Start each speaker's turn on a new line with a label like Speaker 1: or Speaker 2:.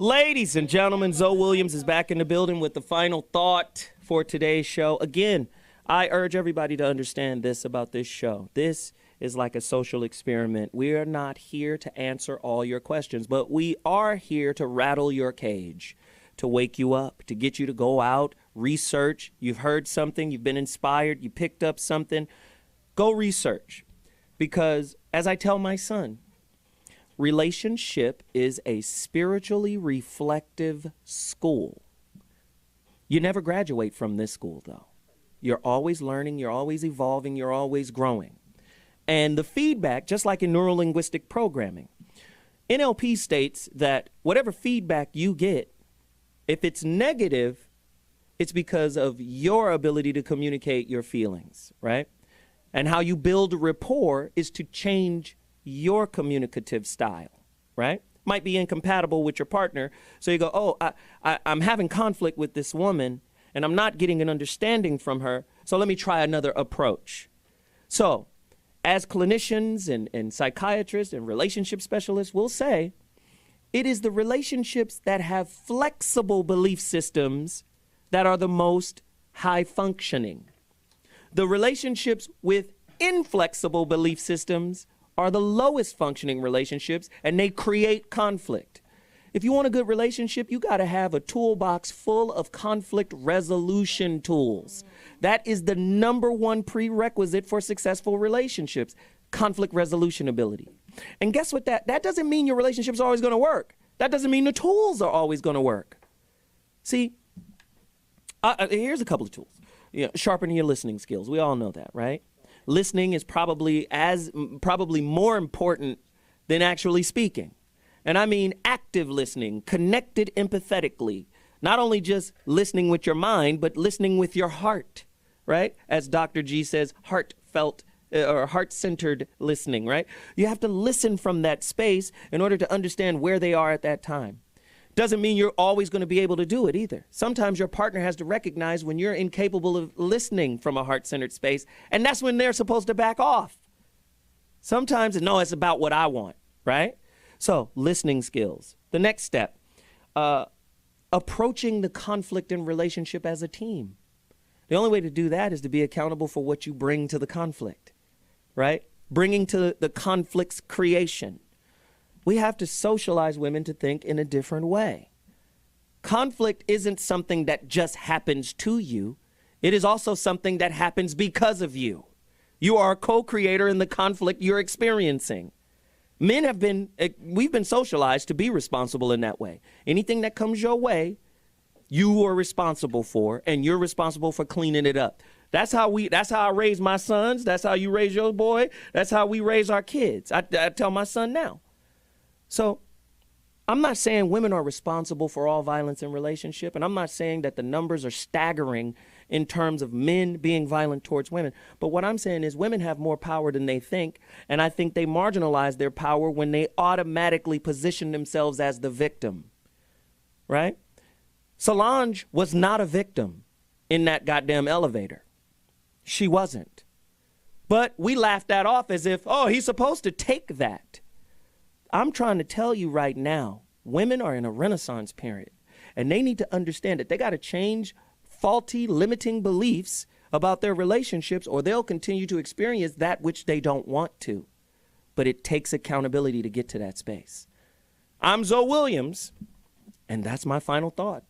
Speaker 1: Ladies and gentlemen, Zoe Williams is back in the building with the final thought for today's show. Again, I urge everybody to understand this about this show. This is like a social experiment. We are not here to answer all your questions, but we are here to rattle your cage, to wake you up, to get you to go out, research. You've heard something, you've been inspired, you picked up something. Go research. Because as I tell my son, relationship is a spiritually reflective school. You never graduate from this school, though. You're always learning, you're always evolving, you're always growing. And the feedback, just like in neurolinguistic programming, NLP states that whatever feedback you get, if it's negative, it's because of your ability to communicate your feelings, right? And how you build rapport is to change your communicative style, right? Might be incompatible with your partner. So you go, oh, I'm having conflict with this woman and I'm not getting an understanding from her. So let me try another approach. So as clinicians and psychiatrists and relationship specialists will say, it is the relationships that have flexible belief systems that are the most high functioning. The relationships with inflexible belief systems are the lowest functioning relationships, and they create conflict. If you want a good relationship, you got to have a toolbox full of conflict resolution tools. That is the #1 prerequisite for successful relationships, conflict resolution ability. And guess what? That doesn't mean your relationship's always going to work. That doesn't mean the tools are always going to work. See, here's a couple of tools. Sharpening your listening skills. We all know that, right? Listening is probably more important than actually speaking. And I mean active listening, connected empathetically, not only just listening with your mind, but listening with your heart, right? As Dr. G says, heartfelt or heart-centered listening, right? You have to listen from that space in order to understand where they are at that time. Doesn't mean you're always going to be able to do it either. Sometimes your partner has to recognize when you're incapable of listening from a heart-centered space, and that's when they're supposed to back off. Sometimes, no, it's about what I want, right? So, listening skills. The next step, approaching the conflict in relationship as a team. The only way to do that is to be accountable for what you bring to the conflict, right? Bringing to the conflict's creation. We have to socialize women to think in a different way. Conflict isn't something that just happens to you. It is also something that happens because of you. You are a co-creator in the conflict you're experiencing. We've been socialized to be responsible in that way. Anything that comes your way, you are responsible for, and you're responsible for cleaning it up. That's how I raise my sons. That's how you raise your boy. That's how we raise our kids. I tell my son now. So I'm not saying women are responsible for all violence in relationship, and I'm not saying that the numbers are staggering in terms of men being violent towards women. But what I'm saying is women have more power than they think, and I think they marginalize their power when they automatically position themselves as the victim, right? Solange was not a victim in that goddamn elevator. She wasn't. But we laughed that off as if, oh, he's supposed to take that. I'm trying to tell you right now, women are in a renaissance period, and they need to understand that they got to change faulty, limiting beliefs about their relationships, or they'll continue to experience that which they don't want to. But it takes accountability to get to that space. I'm Zoe Williams, and that's my final thought.